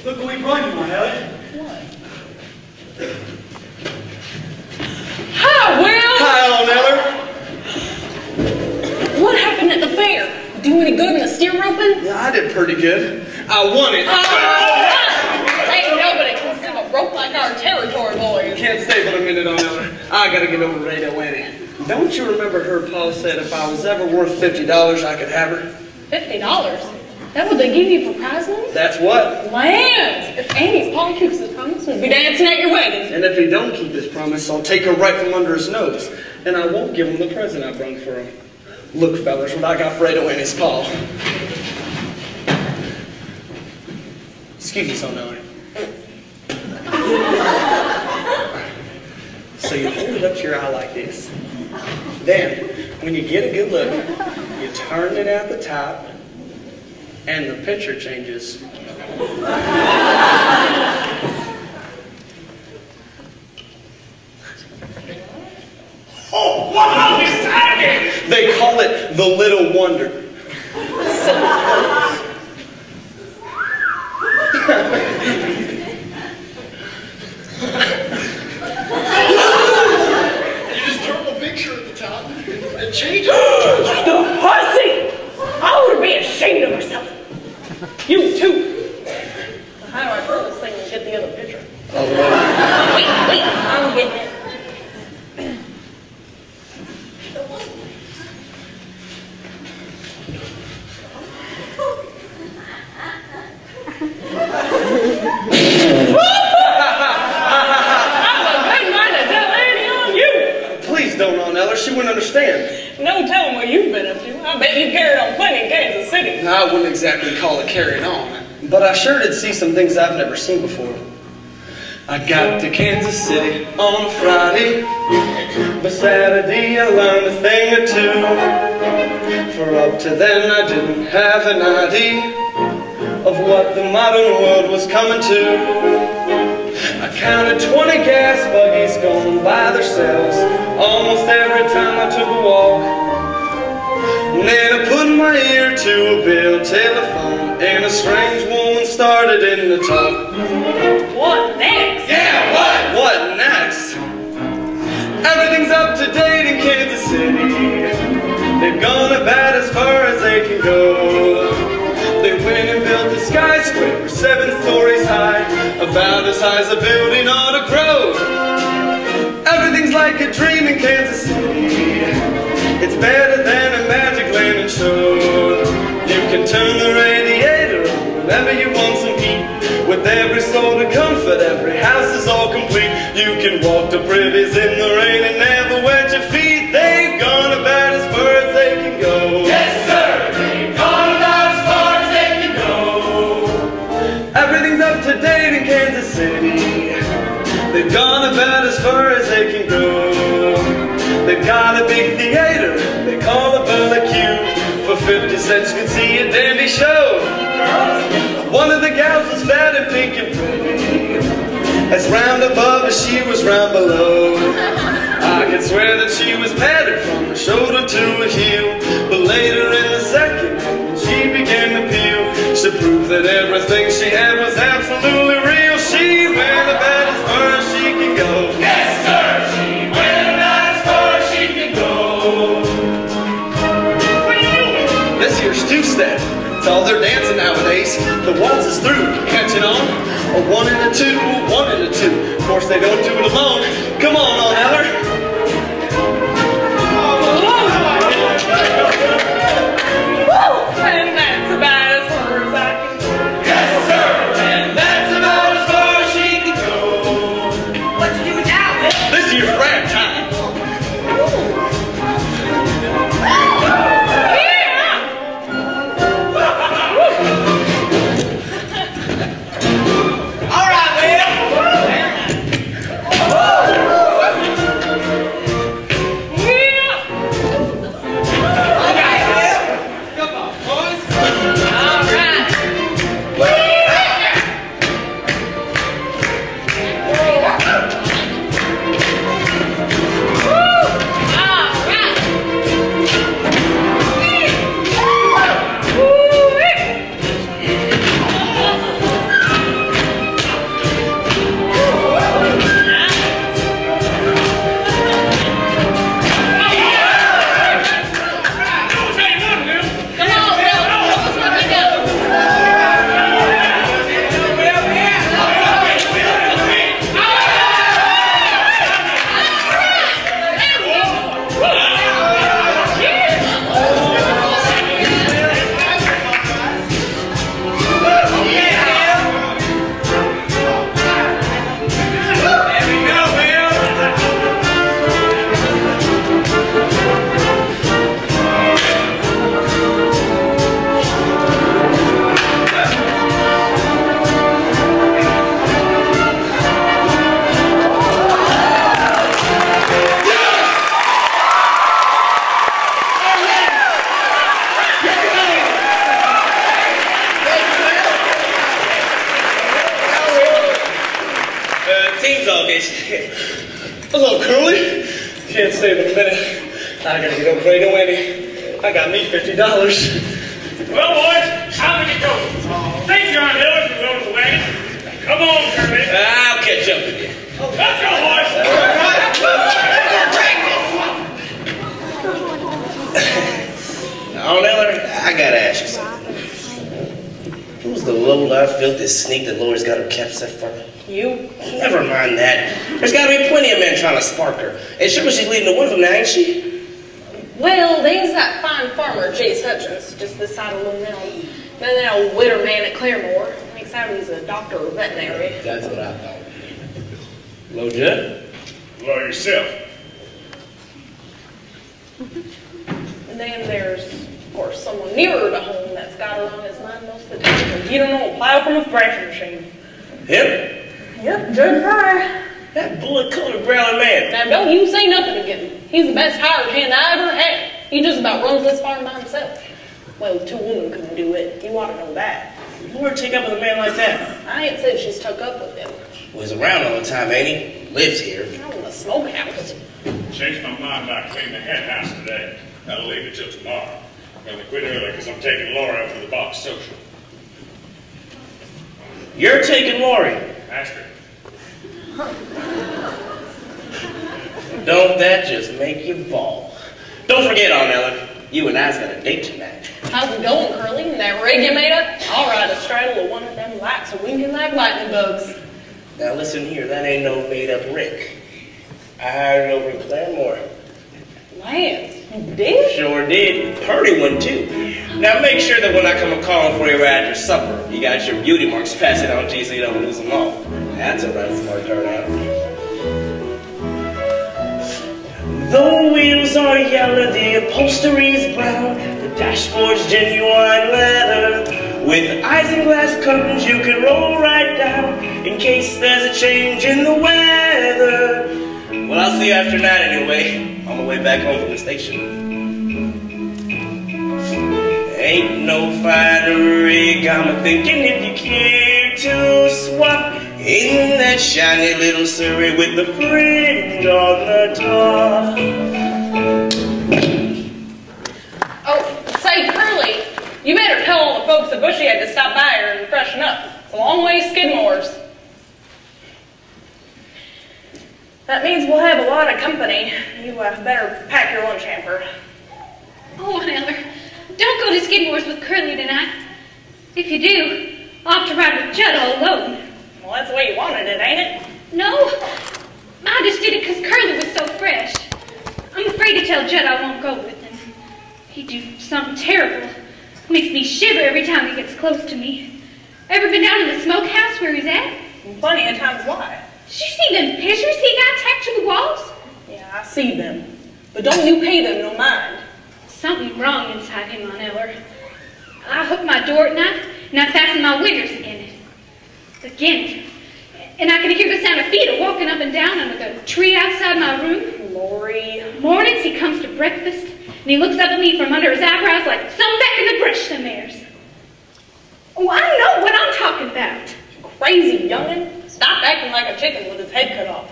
Look what we brought you, my Eller. What? Hi, Will! Hi, Old Eller. What happened at the fair? Do any good in the steer roping? Yeah, I did pretty good. I won it. Ain't nobody can sing a rope like our territory boys. Can't stay but a minute on Eller. I gotta get over Radio Annie. Don't you remember her pa said if I was ever worth $50, I could have her? $50? That what they give you for prize money? That's what. Lance! If Annie's pa keeps his promise, we'll be dancing at your wedding. And if he don't keep his promise, I'll take her right from under his nose. And I won't give him the present I brung for him. Look, fellas, what I got for Radio Annie's pa. Excuse me, son, Eller. So you hold it up to your eye like this. Then, when you get a good look, you turn it at the top, and the picture changes. Oh, wow, this target! They call it the Little Wonder. Change The pussy! I ought to be ashamed of myself. You too. How do I throw this thing and get the other picture? Oh, wait, I'm getting it. She wouldn't understand. No telling what you've been up to. I bet you carried on plenty in Kansas City. I wouldn't exactly call it carrying on, but I sure did see some things I've never seen before. I got to Kansas City on a Friday. By Saturday I learned a thing or two. For up to then I didn't have an idea of what the modern world was coming to. I counted 20 gas buggies going by themselves almost every time I took a walk. And then I put my ear to a bill telephone and a strange woman started in to talk. What next? Yeah, what next? Everything's up to date in Kansas City. They've gone about as far as they can go. They went and built a skyscraper 7 stories high, about as high as a building ought to grow. Everything's like a dream in Kansas City. It's better than a magic landing show. You can turn the radiator on whenever you want some heat. With every sort of comfort, every house is all complete. You can walk to privies in the rain and never wet your feet. They've gone about as far as they can go. Yes, sir! They've gone about as far as they can go. Everything's up to date in Kansas City. They've gone about as far as they can go. They've got a big theater they call a Bleu. For 50 cents you can see a dandy show. One of the gals was fat and pink and pretty, as round above as she was round below. I could swear that she was padded from her shoulder to her heel. But later in the second act, she began to peel. She proved that everything she had was absolutely real. She went about as far as she could go. Yes, sir! She went about as far as she could go. This here's two-step. It's all they're dancing nowadays. The waltz is through. Catching on? A 1 and a 2, 1 and a 2. Of course they don't do it alone. Come on, Eller. And that's about as far as I can go. Yes, sir! And that's about as far as she can go. What you doing now, Will? This here's rap time. team's all get shit. Hello, Curley. Can't stay but a minute. I gotta get over to Wendy. I got me $50. Well, boys, how did it go? Thank you, Aunt Eller, for loading the wagon. Come on, Curley. I'll catch up with you. Let's go, boys. Aunt Eller, I gotta ask you something. Who's the low-life, filthy sneak that Laurey's got her cap set for? You? Never mind that. There's gotta be plenty of men trying to spark her. And sure she's leading to one of them now, ain't she? Well, there's that fine farmer, Jace Hutchins, just this side of Bleu now. Then that old widow man at Claremore. Makes out he's a doctor or veterinary. That's what I thought. Hello, Jud? Hello yourself. And then there's, of course, someone nearer to home that's got her on his mind most of the time. And you don't know a plow from a thrashing machine. Him? Yep, Jud Fry. That bullet-colored growling man. Now, don't you say nothing again. He's the best hired hand I ever had. He just about runs this farm by himself. Well, 2 women couldn't do it. You ought to know that. Lord, take up with a man like that. I ain't said she's took up with him. Well, he's around all the time, ain't he? Lives here. Not in the smokehouse. Changed my mind about cleaning the hen house today. I'll leave it till tomorrow. I'm going to quit early because I'm taking Laurey up to the box social. You're taking Laurey. Ask her. Don't that just make you bawl? Don't forget, Aunt Eller, you and I's got a date tonight. How's it going, Curley? That rig you made up? I'll ride a straddle of one of them lights a-winking like lightning bugs. Now listen here, that ain't no made-up Rick. I hired it over in Claremore. Lance, you did? Sure did. Purdy one, too. Now make sure that when I come a-calling for you at your supper, you got your beauty marks passed on to you so you don't lose them all. That's a right smart turnout. The wheels are yellow, the upholstery's brown, the dashboard's genuine leather. With isinglass curtains you can roll right down in case there's a change in the weather. Well, I'll see you after night anyway, on my way back home from the station. Ain't no finer rig, I'm a-thinking if you care to swap in that shiny little Surrey with the fringe on the top. Oh, say, Curley, you better tell all the folks at Bushy had to stop by here and freshen up. It's a long way to Skidmore's. That means we'll have a lot of company. You better pack your lunch hamper. Oh, Aunt Eller, don't go to Skidmore's with Curley tonight. If you do, I'll have to ride with Jud all alone. Well, that's the way you wanted it, ain't it? No, I just did it because Curley was so fresh. I'm afraid to tell Jud I won't go with him. He'd do something terrible. Makes me shiver every time he gets close to me. Ever been down to the smokehouse where he's at? Plenty of times. Why? Did you see them pictures he got tacked to the walls? Yeah, I see them. But don't you pay them no mind. Something wrong inside him, Aunt Eller. I hook my door at night and I fasten my windows again. And I can hear the sound of feet walking up and down under the tree outside my room. Laurey. Mornings he comes to breakfast and he looks up at me from under his eyebrows like some back in the brush somewheres. Oh, I know what I'm talking about. Crazy youngin'. Stop acting like a chicken with its head cut off.